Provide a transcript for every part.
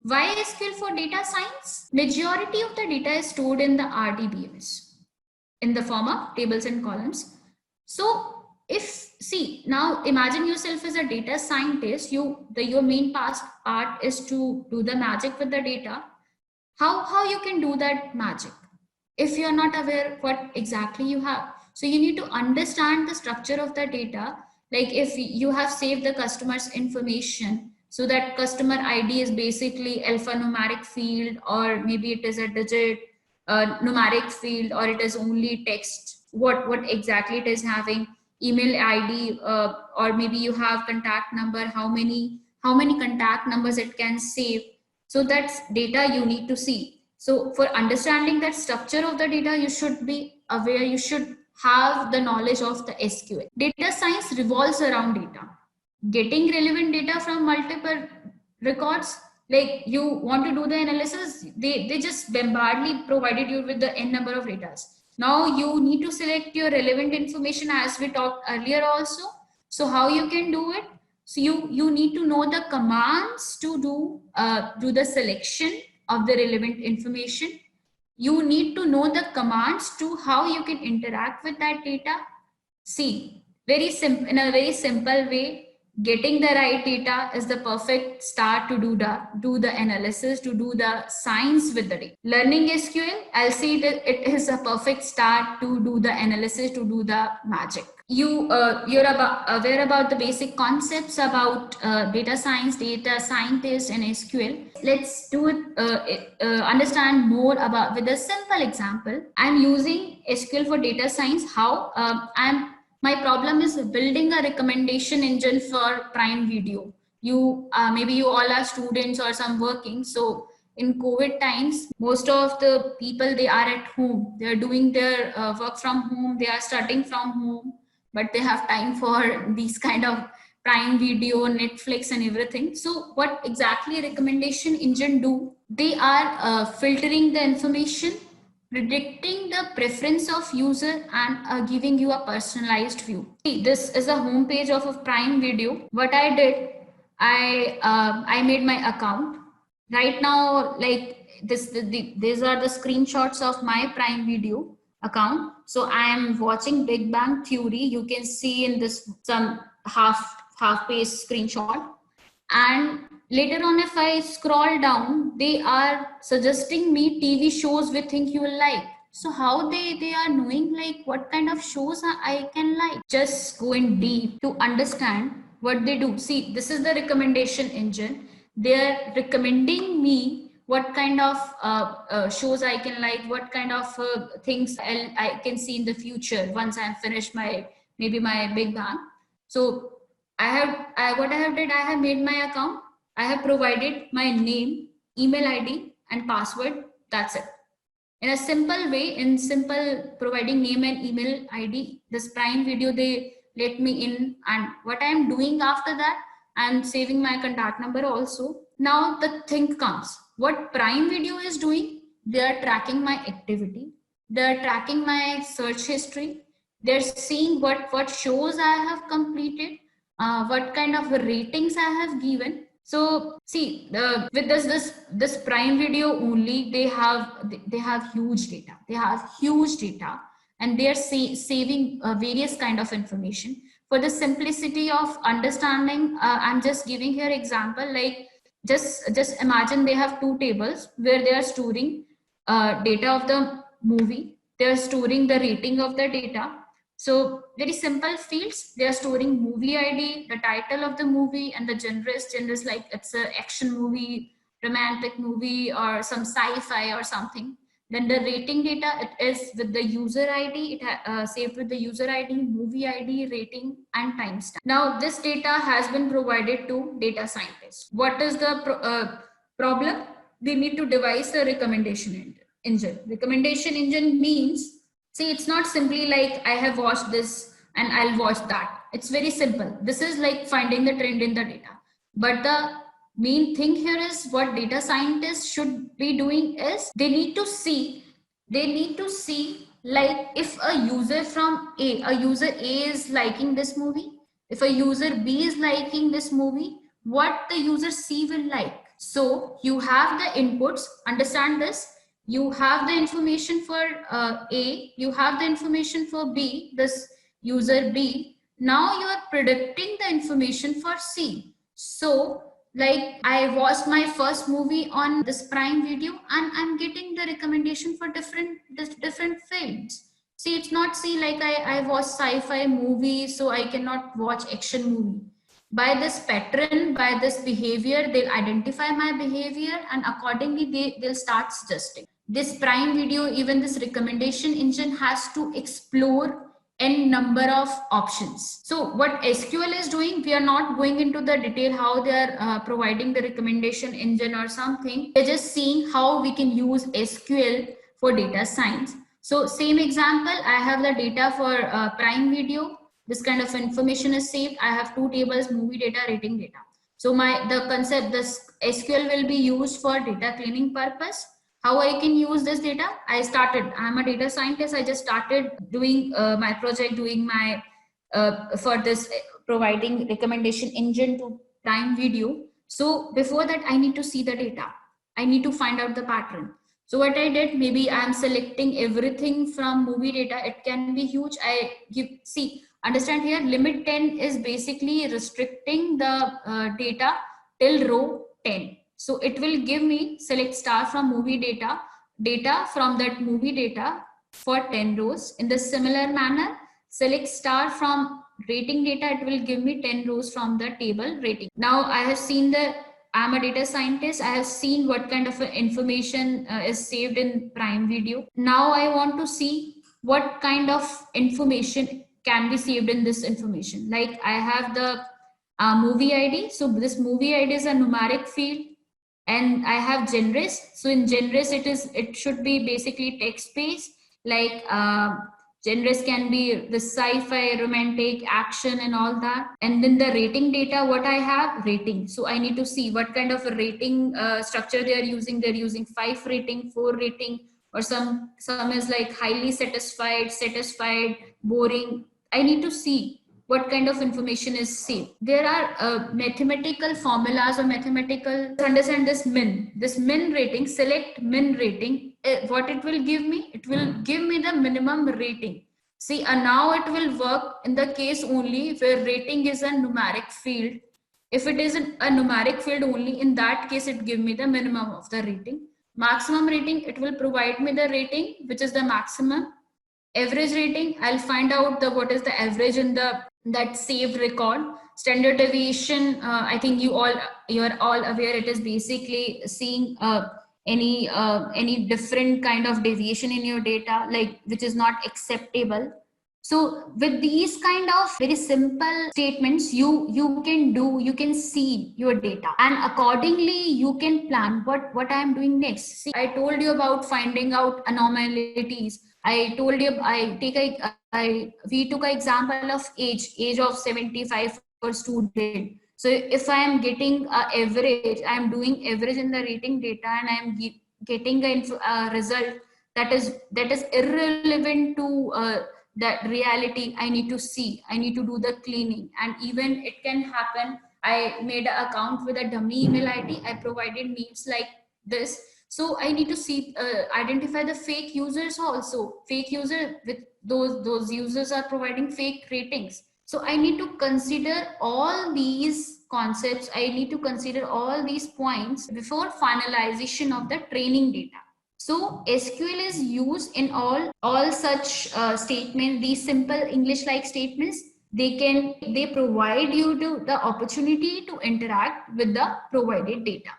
Why SQL for data science? Majority of the data is stored in the RDBMS in the form of tables and columns. So now imagine yourself as a data scientist, your main part is to do the magic with the data. How you can do that magic if you're not aware what exactly you have? So you need to understand the structure of the data. Like if you have saved the customer's information, so that customer ID is basically alphanumeric field, or maybe it is a digit numeric field, or it is only text, what exactly it is having, email ID, or maybe you have contact number, how many contact numbers it can save. So that's data you need to see. So for understanding that structure of the data, you should be aware, you should have the knowledge of the SQL. Data science revolves around data. Getting relevant data from multiple records, like you want to do the analysis, they just bombardly provided you with the n number of data. Now you need to select your relevant information, as we talked earlier also. So how you can do it? So you need to know the commands to do the selection of the relevant information. You need to know the commands to how you can interact with that data. See, very simple, in a very simple way, getting the right data is the perfect start to do the analysis, to do the science with the data. Learning SQL, I'll say it is a perfect start to do the analysis, to do the magic. You're aware about the basic concepts about data science, data scientist, and SQL. Let's do it. Understand more about with a simple example. I'm using SQL for data science. How my problem is building a recommendation engine for Prime Video. Maybe you all are students or some working. So in COVID times, most of the people, they are at home. They are doing their work from home. They are studying from home, but they have time for these kind of Prime Video, Netflix, and everything. So what exactly recommendation engine do? They are filtering the information, predicting the preference of user, and giving you a personalized view. See, this is a home page of a Prime Video. What I did, I made my account. Right now, like these are the screenshots of my Prime Video account. So I am watching Big Bang Theory. You can see in this some half page screenshot. And later on, if I scroll down, they are suggesting me TV shows we think you will like. So how they are knowing like what kind of shows I can like? Just go in deep to understand what they do. See, this is the recommendation engine. They're recommending me what kind of shows I can like, what kind of things I can see in the future once I'm finished maybe my Big Bang. So what I have did, I have made my account. I have provided my name, email ID, and password. That's it. In a simple way, in simple providing name and email ID, this Prime Video, they let me in. And what I am doing after that, I'm saving my contact number also. Now the thing comes, what Prime Video is doing, they are tracking my activity. They're tracking my search history. They're seeing what shows I have completed, what kind of ratings I have given. So see, with this Prime Video only, they have huge data. They have huge data, and they are saving various kind of information. For the simplicity of understanding, I'm just giving here example. Like just imagine they have two tables where they are storing data of the movie. They are storing the rating of the data. So very simple fields. They are storing movie ID, the title of the movie, and the genres like it's an action movie, romantic movie, or some sci-fi or something. Then the rating data, it is with the user ID. It saved with the user ID, movie ID, rating, and timestamp. Now this data has been provided to data scientists. What is the problem? They need to devise a recommendation engine. Recommendation engine means, see, it's not simply like I have watched this and I'll watch that. It's very simple. This is like finding the trend in the data. But the main thing here is what data scientists should be doing is they need to see like if a user A is liking this movie, if a user B is liking this movie, what the user C will like. So you have the inputs, understand this. You have the information for A, you have the information for B, this user B. Now you are predicting the information for C. So like I watched my first movie on this Prime Video and I'm getting the recommendation for different films. See, it's not see like I watch sci-fi movie, so I cannot watch action movie. By this pattern, by this behavior, they'll identify my behavior and accordingly they'll start suggesting. This Prime Video, even this recommendation engine has to explore n number of options. So what SQL is doing, we are not going into the detail how they are providing the recommendation engine or something. We're just seeing how we can use SQL for data science. So same example, I have the data for Prime Video. This kind of information is saved. I have two tables, movie data, rating data. So the concept, this SQL will be used for data cleaning purpose. How I can use this data? I'm a data scientist. I just started doing my project, doing my for this providing recommendation engine to Prime Video. So before that, I need to see the data. I need to find out the pattern. So what I did, maybe I'm selecting everything from movie data. It can be huge. Understand here, limit 10 is basically restricting the data till row 10. So it will give me select star from movie data from that movie data for 10 rows. In the similar manner, select star from rating data, it will give me 10 rows from the table rating. Now I have seen I'm a data scientist. I have seen what kind of information is saved in Prime Video. Now I want to see what kind of information can be saved in this information. Like I have the movie ID. So this movie ID is a numeric field and I have genres. So in genres, it should be basically text based, like genres can be the sci-fi, romantic, action and all that. And then the rating data, what I have, rating. So I need to see what kind of a rating structure they are using. They're using 5 rating, 4 rating, or some is like highly satisfied, boring. I need to see what kind of information is saved. There are mathematical formulas or mathematical, understand this min rating, select min rating. What it will give me? It will give me the minimum rating. See, now it will work in the case only where rating is a numeric field. If it is a numeric field only, in that case, it give me the minimum of the rating. Maximum rating, it will provide me the rating, which is the maximum. Average rating, I'll find out what is the average in that saved record. Standard deviation, I think you're all aware, it is basically seeing any different kind of deviation in your data, like which is not acceptable. So with these kind of very simple statements, you can see your data, and accordingly you can plan what I am doing next. See, I told you about finding out anomalies. I told you we took an example of age of 75 for student. So if I am getting average, I am doing average in the rating data, and I am getting a result that is irrelevant to that reality. I need to see, I need to do the cleaning. And even it can happen, I made an account with a dummy email ID, I provided names like this. So I need to see, identify the fake users also. Fake user, with those users are providing fake ratings. So I need to consider all these concepts. I need to consider all these points before finalization of the training data. So SQL is used in all such statements, these simple English-like statements. They provide you the opportunity to interact with the provided data.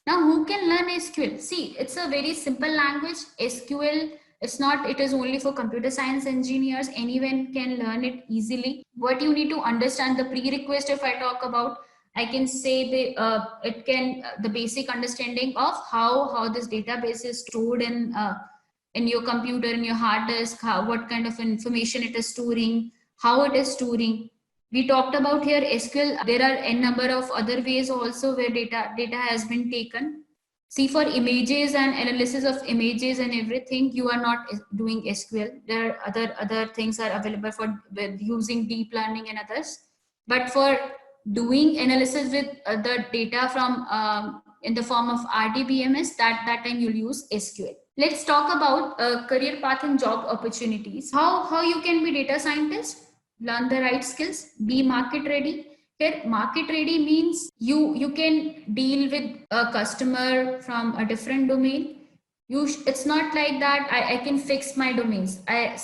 Now, who can learn SQL? See, it's a very simple language. SQL, it is only for computer science engineers. Anyone can learn it easily. What you need to understand, the prerequisite, if I talk about, I can say the basic understanding of how this database is stored in your computer, in your hard disk, what kind of information it is storing, how it is storing. We talked about here SQL. There are n number of other ways also where data has been taken. See, for images and analysis of images and everything, you are not doing SQL. There are other things are available with using deep learning and others. But for doing analysis with the data from in the form of RDBMS, that time you'll use SQL. Let's talk about career path and job opportunities. How you can be data scientist? Learn the right skills, be market ready. Here, market ready means you can deal with a customer from a different domain. It's not like that I can fix my domains. I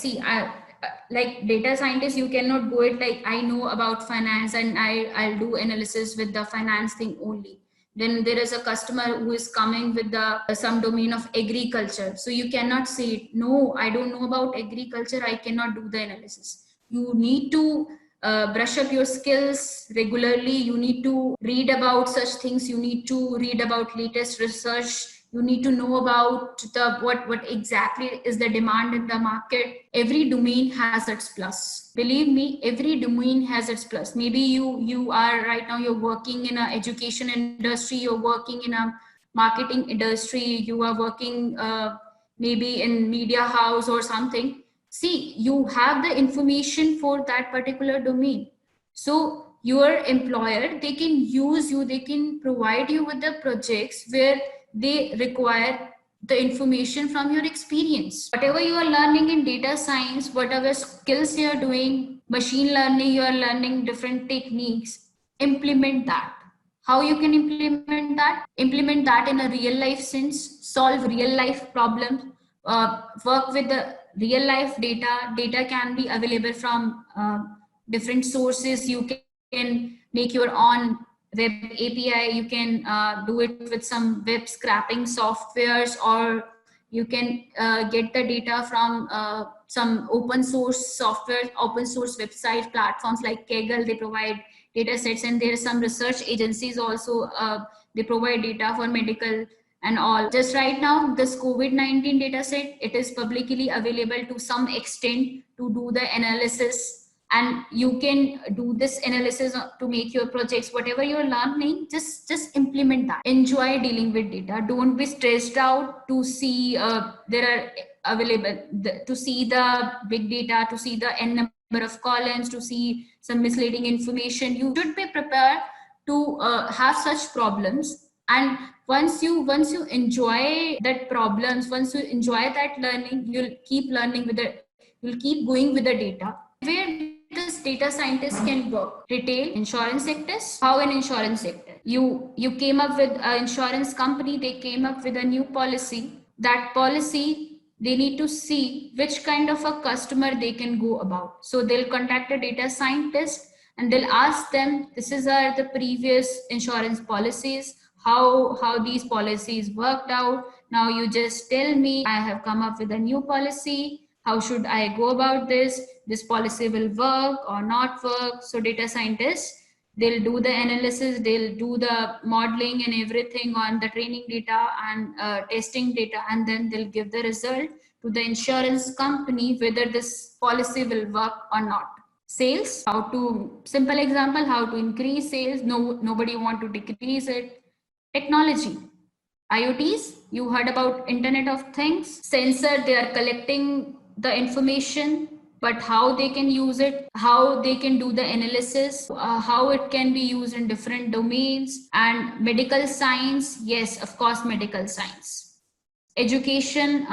like data scientist, you cannot go it like I know about finance and I'll do analysis with the finance thing only. Then there is a customer who is coming with the some domain of agriculture, so you cannot say it, no, I don't know about agriculture, I cannot do the analysis. You need to brush up your skills regularly. You need to read about such things, you need to read about latest research, you need to know about the what exactly is the demand in the market. Every domain has its plus, believe me, every domain has its plus. Maybe you are right now, you're working in a education industry, you're working in a marketing industry, you are working maybe in media house or something. See, you have the information for that particular domain, so your employer, they can use you, they can provide you with the projects where they require the information from your experience. Whatever you are learning in data science, whatever skills you are doing, machine learning, you are learning different techniques, implement that. How you can implement that? Implement that in a real life sense, solve real life problems, work with the real life data. Data can be available from different sources. You can make your own web API, you can do it with some web scraping softwares, or you can get the data from some open source software, open source website platforms like Kaggle. They provide data sets, and there are some research agencies also, they provide data for medical and all. Just right now, this COVID-19 data set, it is publicly available to some extent to do the analysis, and you can do this analysis to make your projects. Whatever you're learning, just implement that. Enjoy dealing with data. Don't be stressed out to see there are available to see the big data, to see the n number of columns, to see some misleading information. You should be prepared to have such problems. And once you enjoy that problems, once you enjoy that learning, you'll keep learning with it, you'll keep going with the data. Where this data scientist can work? Retail, insurance sectors. How in insurance sector? You came up with an insurance company, they came up with a new policy. That policy, they need to see which kind of a customer they can go about. So they'll contact a data scientist and they'll ask them, this is the previous insurance policies, how these policies worked out. Now you just tell me, I have come up with a new policy. How should I go about this? This policy will work or not work? So data scientists, they'll do the analysis, they'll do the modeling and everything on the training data and testing data, and then they'll give the result to the insurance company whether this policy will work or not. Sales, how to, simple example, how to increase sales. Nobody want to decrease it. Technology, IoTs, you heard about Internet of Things. Sensor, they are collecting the information, but how they can use it, how they can do the analysis, how it can be used in different domains. And medical science, yes, of course, medical science. Education,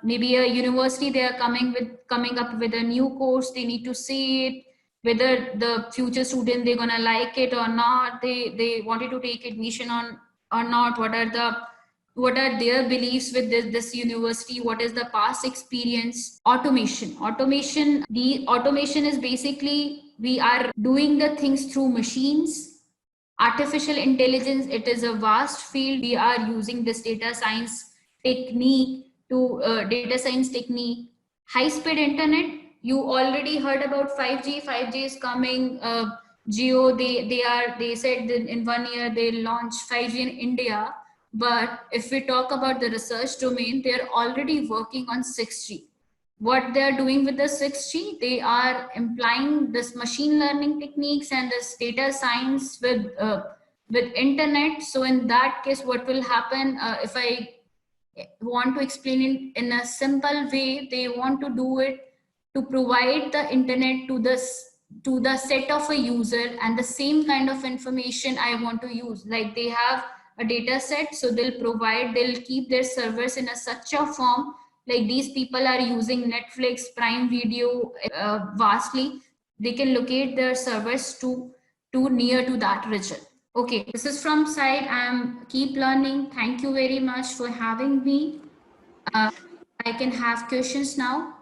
maybe a university, they are coming up with a new course, they need to see it, whether the future student, they're gonna like it or not, they wanted to take admission on or not, what are their beliefs with this university, what is the past experience. Automation, the automation is basically we are doing the things through machines. Artificial intelligence, it is a vast field. We are using this data science technique to data science technique. High speed internet, you already heard about 5G. 5G is coming. Geo, they said that in 1 year they'll launch 5G in India. But if we talk about the research domain, they're already working on 6G. What they're doing with the 6G, they are implying this machine learning techniques and this data science with internet. So in that case, what will happen, if I want to explain it in a simple way, they want to do it to provide the internet to the set of a user, and the same kind of information I want to use. Like they have a data set. So they'll keep their servers in such a form, like these people are using Netflix, Prime Video vastly. They can locate their servers to near to that region. Okay, this is from side. I'm keep learning. Thank you very much for having me. I can have questions now.